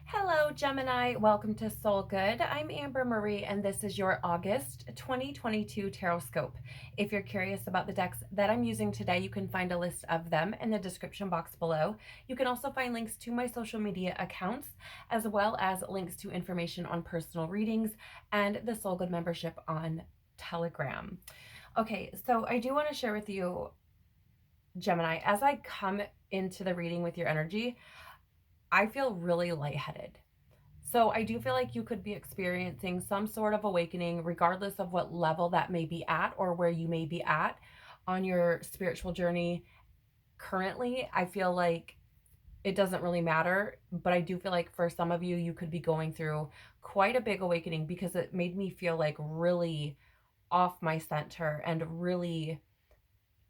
Hello, Gemini. Welcome to Soul Good. I'm Amber Marie, and this is your August 2022 Tarotscope. If you're curious about the decks that I'm using today, you can find a list of them in the description box below. You can also find links to my social media accounts, as well as links to information on personal readings and the Soul Good membership on Telegram. Okay, so I do want to share with you, Gemini, as I come into the reading with your energy, I feel really lightheaded. So I do feel like you could be experiencing some sort of awakening, regardless of what level that may be at or where you may be at on your spiritual journey currently. I feel like it doesn't really matter, but I do feel like for some of you, you could be going through quite a big awakening because it made me feel like really off my center and really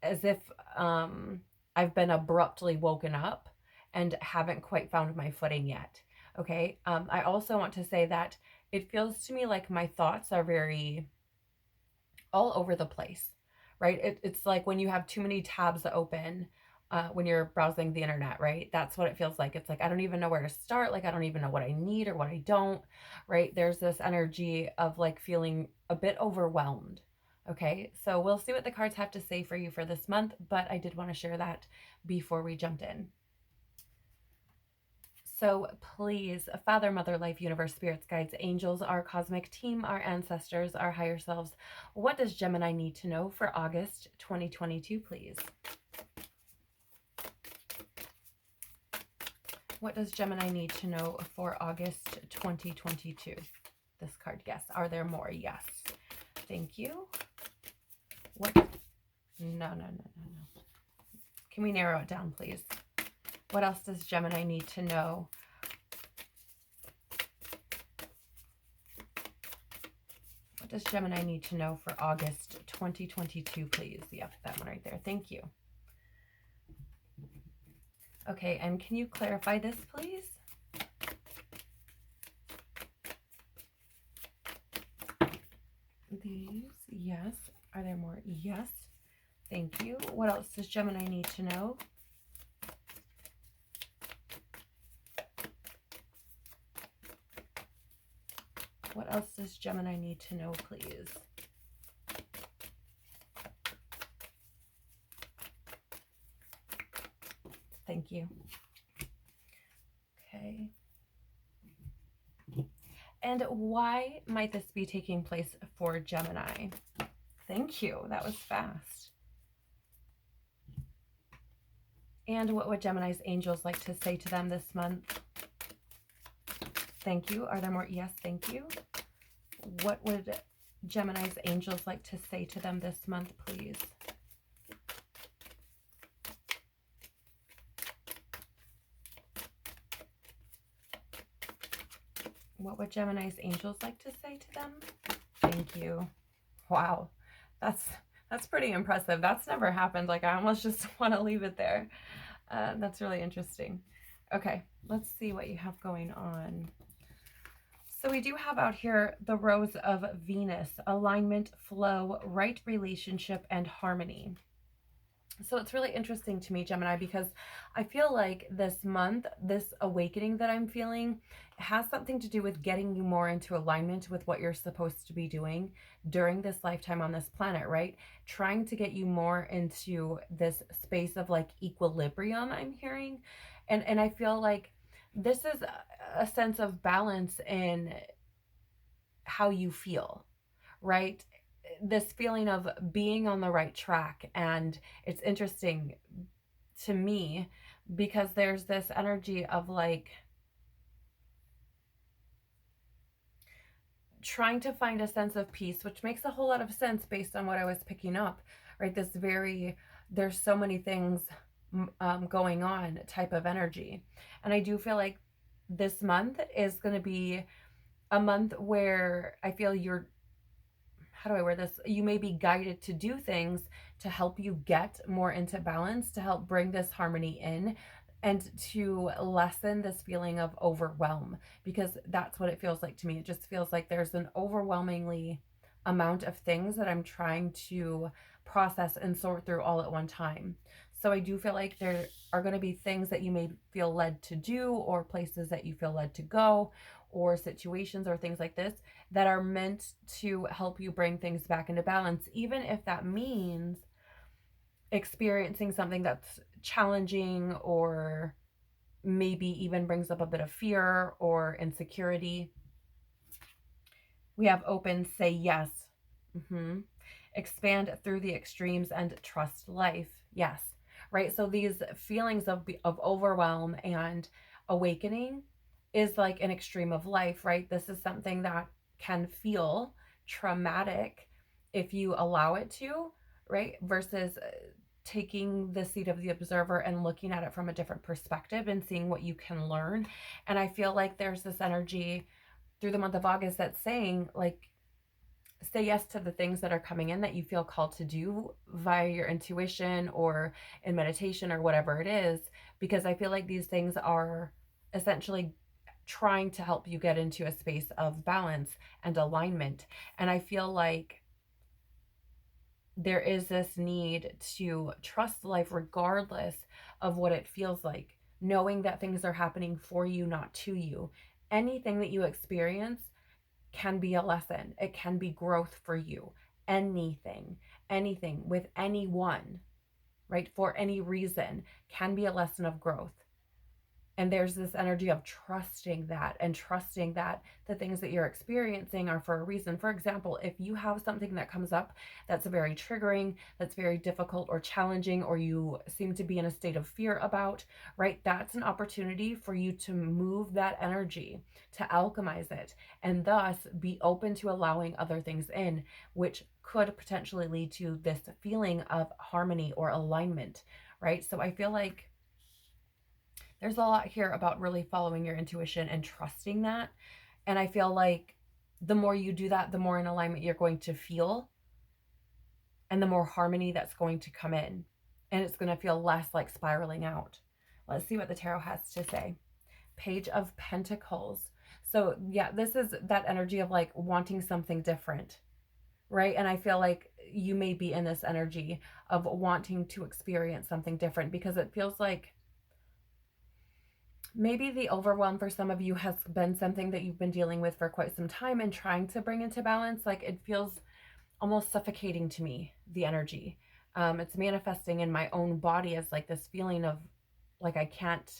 as if I've been abruptly woken up and haven't quite found my footing yet. Okay. I also want to say that it feels to me like my thoughts are very all over the place, right? It's like when you have too many tabs open when you're browsing the internet, right? That's what it feels like. It's like, I don't even know where to start. Like, I don't even know what I need or what I don't, right? There's this energy of like feeling a bit overwhelmed. Okay, so we'll see what the cards have to say for you for this month, but I did want to share that before we jumped in. So please, Father, Mother, Life, Universe, Spirits, Guides, Angels, our cosmic team, our ancestors, our higher selves, what does Gemini need to know for August 2022, please? What does Gemini need to know for August 2022? This card, yes. Are there more? Yes. Thank you. What? No. Can we narrow it down, please? What else does Gemini need to know? What does Gemini need to know for August 2022, please? Yep, that one right there. Thank you. Okay, and can you clarify this, please? These, yes. Are there more? Yes. Thank you. What else does Gemini need to know? What else does Gemini need to know, please? Thank you. Okay. And why might this be taking place for Gemini? Thank you. That was fast. And what would Gemini's angels like to say to them this month? Thank you. Are there more? Yes, thank you. What would Gemini's angels like to say to them this month, please? What would Gemini's angels like to say to them? Thank you. Wow. That's pretty impressive. That's never happened. Like, I almost just want to leave it there. That's really interesting. Okay, let's see what you have going on. So we do have out here the Rose of Venus, alignment, flow, right relationship, and harmony. So it's really interesting to me, Gemini, because I feel like this month, this awakening that I'm feeling has something to do with getting you more into alignment with what you're supposed to be doing during this lifetime on this planet, right? Trying to get you more into this space of like equilibrium, I'm hearing. And I feel like this is a sense of balance in how you feel, right? This feeling of being on the right track. And it's interesting to me because there's this energy of like trying to find a sense of peace, which makes a whole lot of sense based on what I was picking up, right? There's so many things going on type of energy. And I do feel like this month is going to be a month where I feel how do I wear this? You may be guided to do things to help you get more into balance, to help bring this harmony in and to lessen this feeling of overwhelm, because that's what it feels like to me. It just feels like there's an overwhelmingly amount of things that I'm trying to process and sort through all at one time. So I do feel like there are going to be things that you may feel led to do, or places that you feel led to go, or situations or things like this that are meant to help you bring things back into balance, even if that means experiencing something that's challenging, or maybe even brings up a bit of fear or insecurity. We have open, say yes. Expand through the extremes and trust life. Yes. Right. So these feelings of overwhelm and awakening is like an extreme of life, right? This is something that can feel traumatic if you allow it to, right? Versus taking the seat of the observer and looking at it from a different perspective and seeing what you can learn. And I feel like there's this energy through the month of August that's saying, like, say yes to the things that are coming in that you feel called to do via your intuition or in meditation or whatever it is, because I feel like these things are essentially trying to help you get into a space of balance and alignment. And I feel like there is this need to trust life regardless of what it feels like, knowing that things are happening for you, not to you. Anything that you experience can be a lesson. It can be growth for you. Anything with anyone, right? For any reason can be a lesson of growth. And there's this energy of trusting that, and trusting that the things that you're experiencing are for a reason. For example, if you have something that comes up that's very triggering, that's very difficult or challenging, or you seem to be in a state of fear about, right? That's an opportunity for you to move that energy, to alchemize it, and thus be open to allowing other things in, which could potentially lead to this feeling of harmony or alignment, right? So I feel like there's a lot here about really following your intuition and trusting that. And I feel like the more you do that, the more in alignment you're going to feel, and the more harmony that's going to come in. And it's going to feel less like spiraling out. Let's see what the tarot has to say. Page of Pentacles. So, yeah, this is that energy of like wanting something different, right? And I feel like you may be in this energy of wanting to experience something different, because it feels like maybe the overwhelm for some of you has been something that you've been dealing with for quite some time and trying to bring into balance. Like, it feels almost suffocating to me, the energy. It's manifesting in my own body as like this feeling of like I can't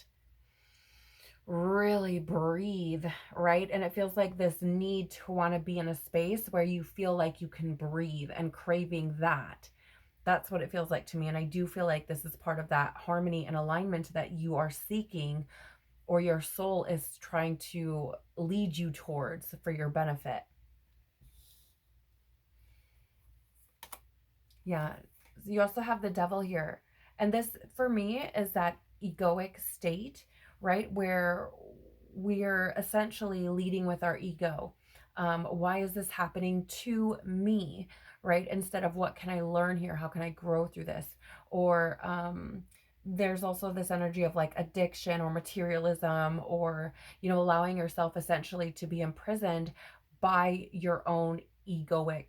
really breathe, right? And it feels like this need to want to be in a space where you feel like you can breathe, and craving that. That's what it feels like to me. And I do feel like this is part of that harmony and alignment that you are seeking, or your soul is trying to lead you towards for your benefit. Yeah. You also have the devil here. And this, for me, is that egoic state, right? Where we're essentially leading with our ego. Why is this happening to me, right? Instead of what can I learn here? How can I grow through this? Or there's also this energy of like addiction or materialism, or, you know, allowing yourself essentially to be imprisoned by your own egoic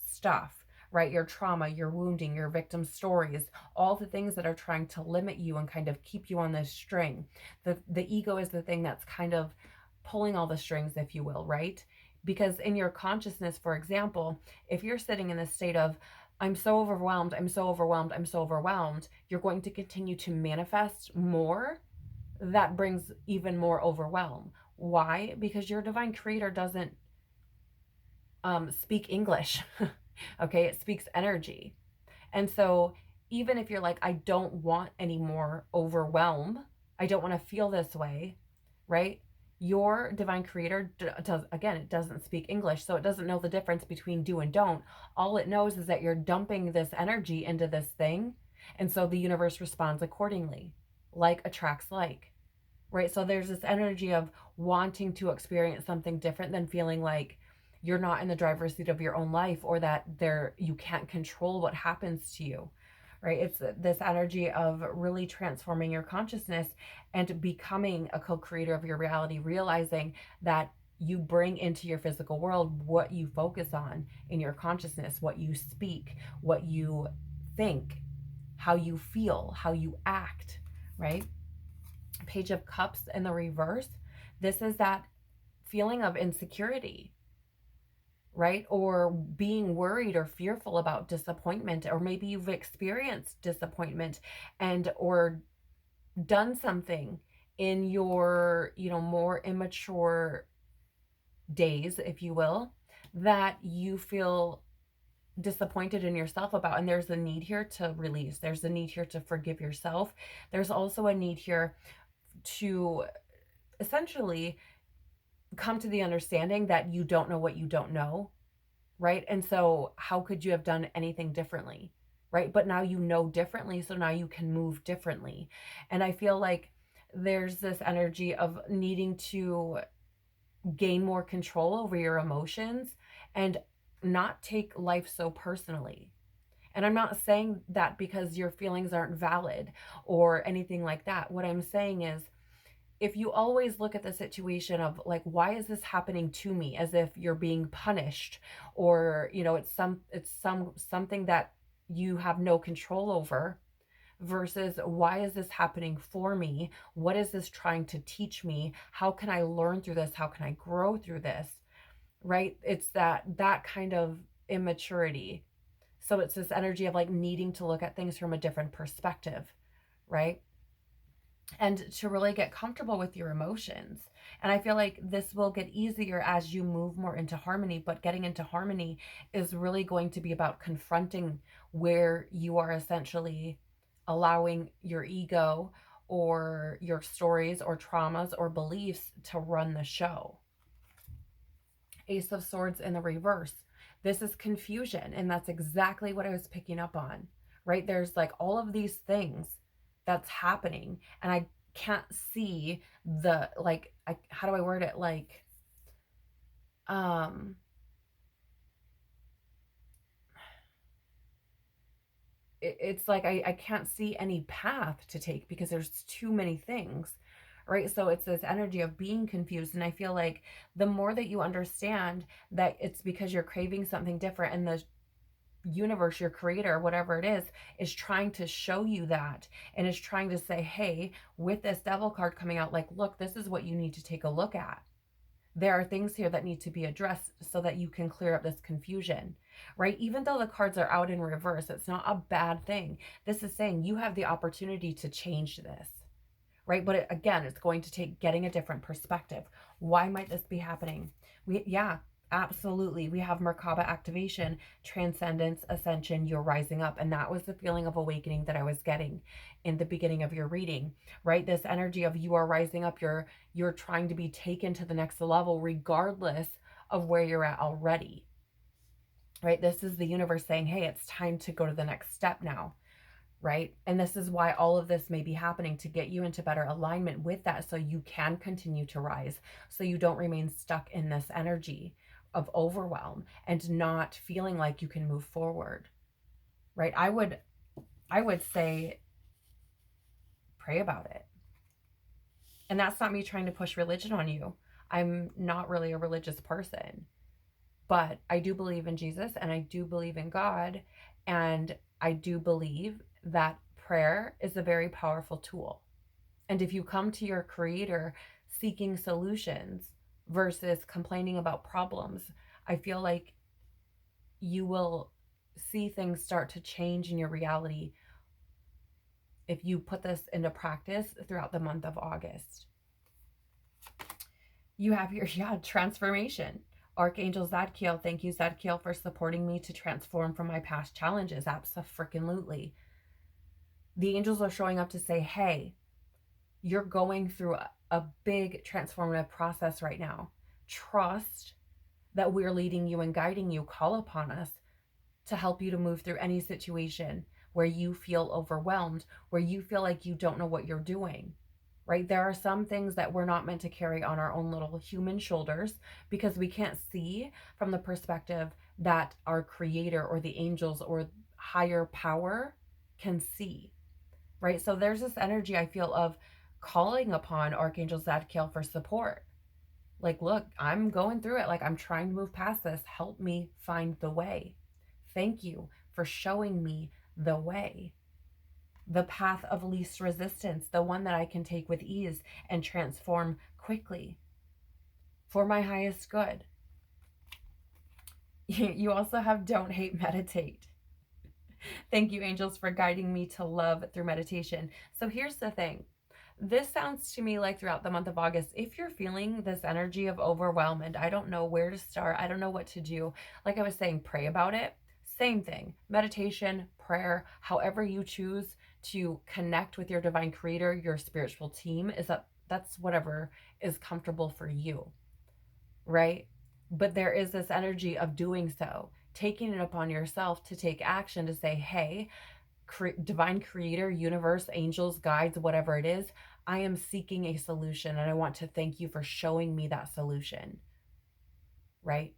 stuff, right? Your trauma, your wounding, your victim stories, all the things that are trying to limit you and kind of keep you on this string. The ego is the thing that's kind of pulling all the strings, if you will, right? Because in your consciousness, for example, if you're sitting in a state of, I'm so overwhelmed, I'm so overwhelmed, I'm so overwhelmed, you're going to continue to manifest more that brings even more overwhelm. Why? Because your divine creator doesn't speak English. Okay, it speaks energy. And so even if you're like, I don't want any more overwhelm, I don't want to feel this way, right? Your divine creator does, again, it doesn't speak English, so it doesn't know the difference between do and don't. All it knows is that you're dumping this energy into this thing, and so the universe responds accordingly. Like attracts like, right? So there's this energy of wanting to experience something different than feeling like you're not in the driver's seat of your own life, or that you can't control what happens to you, right? It's this energy of really transforming your consciousness and becoming a co-creator of your reality, realizing that you bring into your physical world what you focus on in your consciousness, what you speak, what you think, how you feel, how you act, right? Page of Cups in the reverse. This is that feeling of insecurity, right? Or being worried or fearful about disappointment, or maybe you've experienced disappointment and or done something in your, more immature days, if you will, that you feel disappointed in yourself about. And there's a need here to release. There's a need here to forgive yourself. There's also a need here to essentially come to the understanding that you don't know what you don't know, right? And so how could you have done anything differently, right? But now you know differently, so now you can move differently. And I feel like there's this energy of needing to gain more control over your emotions and not take life so personally. And I'm not saying that because your feelings aren't valid or anything like that. What I'm saying is, if you always look at the situation of like, why is this happening to me, as if you're being punished, or something that you have no control over, versus why is this happening for me? What is this trying to teach me? How can I learn through this? How can I grow through this? Right? It's that kind of immaturity. So it's this energy of like needing to look at things from a different perspective, right? And to really get comfortable with your emotions. And I feel like this will get easier as you move more into harmony, but getting into harmony is really going to be about confronting where you are essentially allowing your ego or your stories or traumas or beliefs to run the show. Ace of Swords in the reverse. This is confusion, and that's exactly what I was picking up on, right? There's like all of these things that's happening, and I can't see the, like, how do I word it? Like, it's like I can't see any path to take because there's too many things, right? So it's this energy of being confused. And I feel like the more that you understand that it's because you're craving something different, and the universe, your creator, whatever it is trying to show you that, and is trying to say, hey, with this devil card coming out, like, look, this is what you need to take a look at. There are things here that need to be addressed so that you can clear up this confusion, right? Even though the cards are out in reverse, it's not a bad thing. This is saying you have the opportunity to change this, right? But again, it's going to take getting a different perspective. Why might this be happening? Absolutely. We have Merkaba activation, transcendence, ascension, you're rising up. And that was the feeling of awakening that I was getting in the beginning of your reading, right? This energy of you are rising up, you're trying to be taken to the next level regardless of where you're at already, right? This is the universe saying, hey, it's time to go to the next step now, right? And this is why all of this may be happening, to get you into better alignment with that, so you can continue to rise, so you don't remain stuck in this energy of overwhelm and not feeling like you can move forward, right? I would say pray about it. And that's not me trying to push religion on you. I'm not really a religious person, but I do believe in Jesus, and I do believe in God, and I do believe that prayer is a very powerful tool. And if you come to your creator seeking solutions versus complaining about problems, I feel like you will see things start to change in your reality if you put this into practice throughout the month of August. You have your transformation. Archangel Zadkiel, thank you, Zadkiel, for supporting me to transform from my past challenges. Abso-freaking-lutely. The angels are showing up to say, hey, you're going through a big transformative process right now. Trust that we're leading you and guiding you. Call upon us to help you to move through any situation where you feel overwhelmed, where you feel like you don't know what you're doing, right? There are some things that we're not meant to carry on our own little human shoulders because we can't see from the perspective that our creator or the angels or higher power can see, right? So there's this energy I feel of calling upon Archangel Zadkiel for support. Like, look, I'm going through it. Like, I'm trying to move past this. Help me find the way. Thank you for showing me the way. the path of least resistance, the one that I can take with ease and transform quickly for my highest good. You also have don't hate, meditate. Thank you, angels, for guiding me to love through meditation. So here's the thing. This sounds to me like throughout the month of August, if you're feeling this energy of overwhelm and I don't know where to start, I don't know what to do, like I was saying, pray about it. Same thing, meditation, prayer, however you choose to connect with your divine creator, your spiritual team, that's whatever is comfortable for you, right? But there is this energy of doing so, taking it upon yourself to take action to say, hey, divine creator, universe, angels, guides, whatever it is, I am seeking a solution and I want to thank you for showing me that solution, right?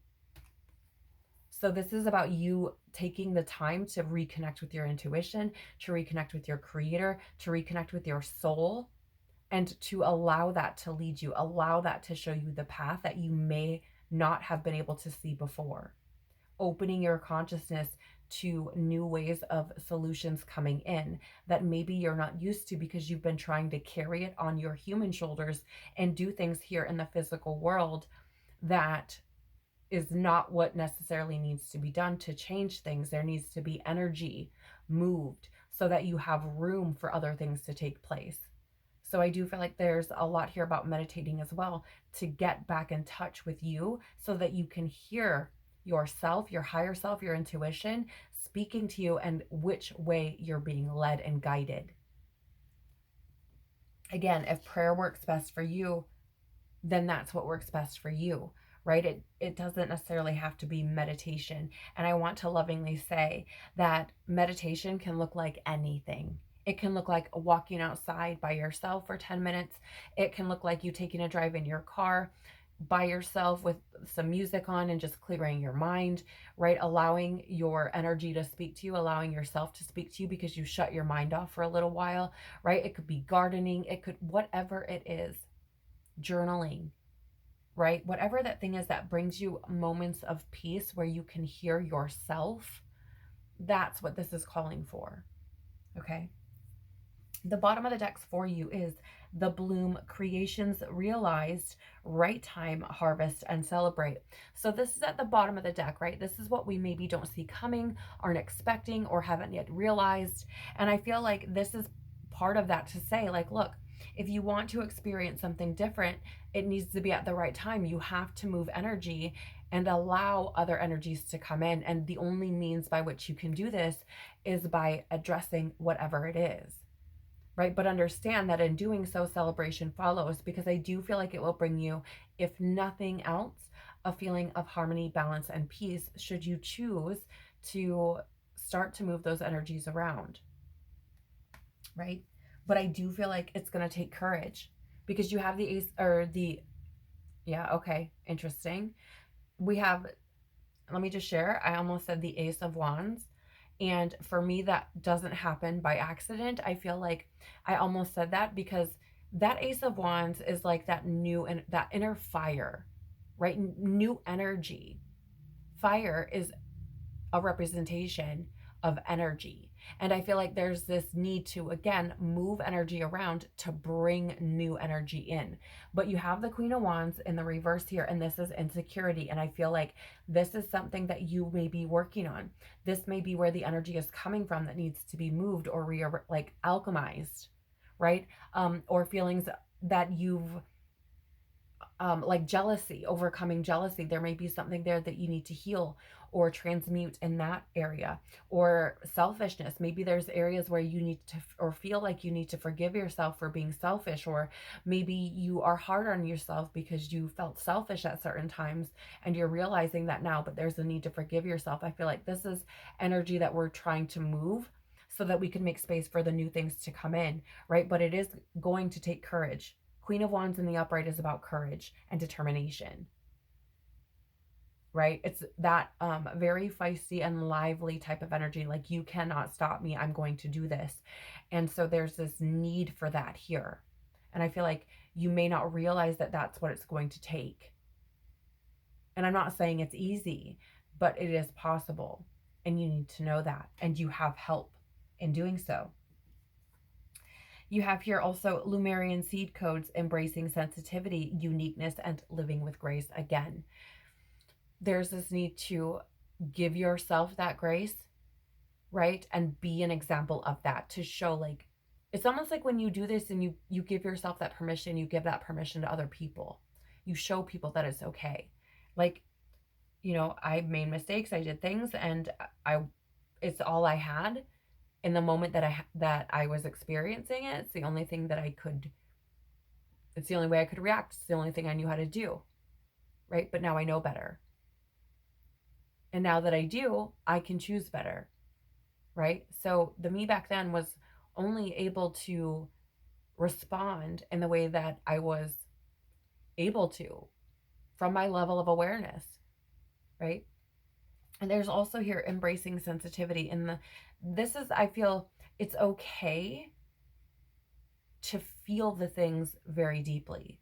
So this is about you taking the time to reconnect with your intuition, to reconnect with your creator, to reconnect with your soul, and to allow that to lead you, allow that to show you the path that you may not have been able to see before. Opening your consciousness to new ways of solutions coming in that maybe you're not used to because you've been trying to carry it on your human shoulders and do things here in the physical world that is not what necessarily needs to be done to change things. There needs to be energy moved so that you have room for other things to take place. So I do feel like there's a lot here about meditating as well, to get back in touch with you so that you can hear yourself, your higher self, your intuition speaking to you and which way you're being led and guided. Again, if prayer works best for you, then that's what works best for you, right? It doesn't necessarily have to be meditation. And I want to lovingly say that meditation can look like anything. It can look like walking outside by yourself for 10 minutes. It can look like you taking a drive in your car by yourself with some music on and just clearing your mind, right? Allowing your energy to speak to you, allowing yourself to speak to you because you shut your mind off for a little while, right? It could be gardening, it could, whatever it is, journaling, right? Whatever that thing is that brings you moments of peace where you can hear yourself, that's what this is calling for, okay? The bottom of the decks for you is the Bloom Creations Realized, Right Time, Harvest, and Celebrate. So this is at the bottom of the deck, right? This is what we maybe don't see coming, aren't expecting, or haven't yet realized. And I feel like this is part of that to say, like, look, if you want to experience something different, it needs to be at the right time. You have to move energy and allow other energies to come in. And the only means by which you can do this is by addressing whatever it is, right? But understand that in doing so, celebration follows, because I do feel like it will bring you, if nothing else, a feeling of harmony, balance, and peace should you choose to start to move those energies around, right? But I do feel like it's going to take courage because you have the ace or the, yeah, okay, interesting. We have, let me just share, I almost said the Ace of Wands. And for me, that doesn't happen by accident. I feel like I almost said that because that Ace of Wands is like that new and that inner fire, right? New energy. Fire is a representation of energy. And I feel like there's this need to, again, move energy around to bring new energy in. But you have the Queen of Wands in the reverse here, and this is insecurity. And I feel like this is something that you may be working on. This may be where the energy is coming from that needs to be moved or like alchemized, right? Or feelings that you've like jealousy, overcoming jealousy. There may be something there that you need to heal or transmute in that area. Or selfishness. Maybe there's areas where you need to, or feel like you need to forgive yourself for being selfish. Or maybe you are hard on yourself because you felt selfish at certain times and you're realizing that now, but there's a need to forgive yourself. I feel like this is energy that we're trying to move so that we can make space for the new things to come in, right? But it is going to take courage. Queen of Wands in the upright is about courage and determination, right? It's that very feisty and lively type of energy. Like, you cannot stop me. I'm going to do this. And so there's this need for that here. And I feel like you may not realize that that's what it's going to take. And I'm not saying it's easy, but it is possible. And you need to know that. And you have help in doing so. You have here also Lumerian seed codes, embracing sensitivity, uniqueness, and living with grace again. There's this need to give yourself that grace, right? And be an example of that, to show, like, it's almost like when you do this and you give yourself that permission, you give that permission to other people. You show people that it's okay. Like, I made mistakes, I did things, and I it's all I had in the moment that I was experiencing it. It's the only thing that it's the only way I could react. It's the only thing I knew how to do, right? But now I know better. And now that I do, I can choose better, right? So the me back then was only able to respond in the way that I was able to from my level of awareness, right? And there's also here embracing sensitivity. This is, I feel it's okay to feel the things very deeply.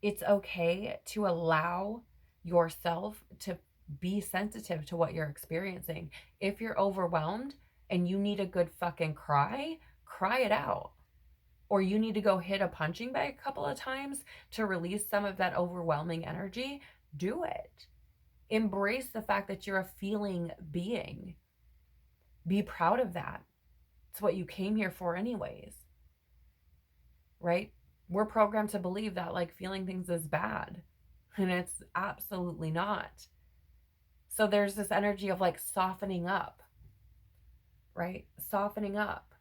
It's okay to allow yourself to be sensitive to what you're experiencing. If you're overwhelmed and you need a good fucking cry it out. Or you need to go hit a punching bag a couple of times to release some of that overwhelming energy, do it. Embrace the fact that you're a feeling being. Be proud of that. It's what you came here for anyways, right? We're programmed to believe that, like, feeling things is bad, and it's absolutely not. So there's this energy of, like, softening up, right? Softening up.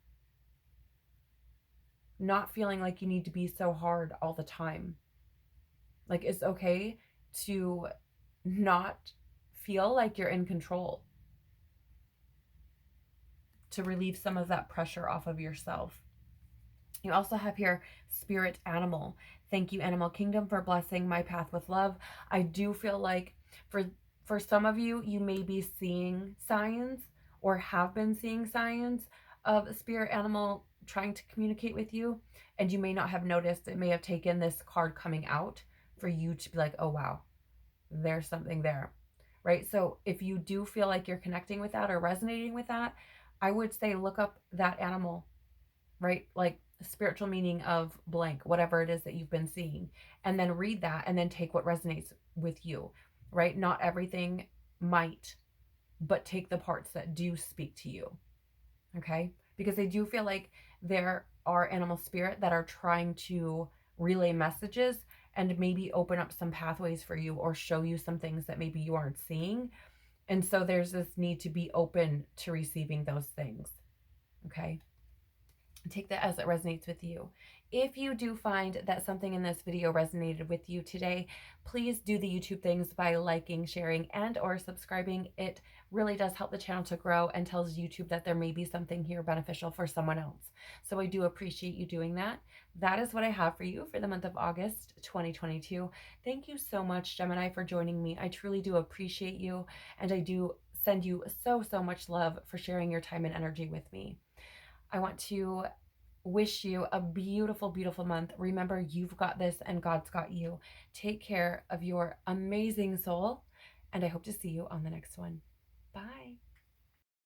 Not feeling like you need to be so hard all the time. Like, it's okay to not feel like you're in control, to relieve some of that pressure off of yourself. You also have here spirit animal. Thank you, Animal Kingdom, for blessing my path with love. I do feel like for some of you, you may be seeing signs or have been seeing signs of spirit animal trying to communicate with you, and you may not have noticed. It may have taken this card coming out for you to be like, oh wow, there's something there, right? So if you do feel like you're connecting with that or resonating with that, I would say look up that animal, right? Like spiritual meaning of blank, whatever it is that you've been seeing, and then read that and then take what resonates with you, right? Not everything might, but take the parts that do speak to you, okay? Because I do feel like there are animal spirit that are trying to relay messages and maybe open up some pathways for you or show you some things that maybe you aren't seeing. And so there's this need to be open to receiving those things, okay? Take that as it resonates with you. If you do find that something in this video resonated with you today, please do the YouTube things by liking, sharing, and or subscribing. It really does help the channel to grow and tells YouTube that there may be something here beneficial for someone else. So I do appreciate you doing that. That is what I have for you for the month of August 2022. Thank you so much, Gemini, for joining me. I truly do appreciate you, and I do send you so much love for sharing your time and energy with me. I want to wish you a beautiful, beautiful month. Remember, you've got this and God's got you. Take care of your amazing soul, and I hope to see you on the next one. Bye.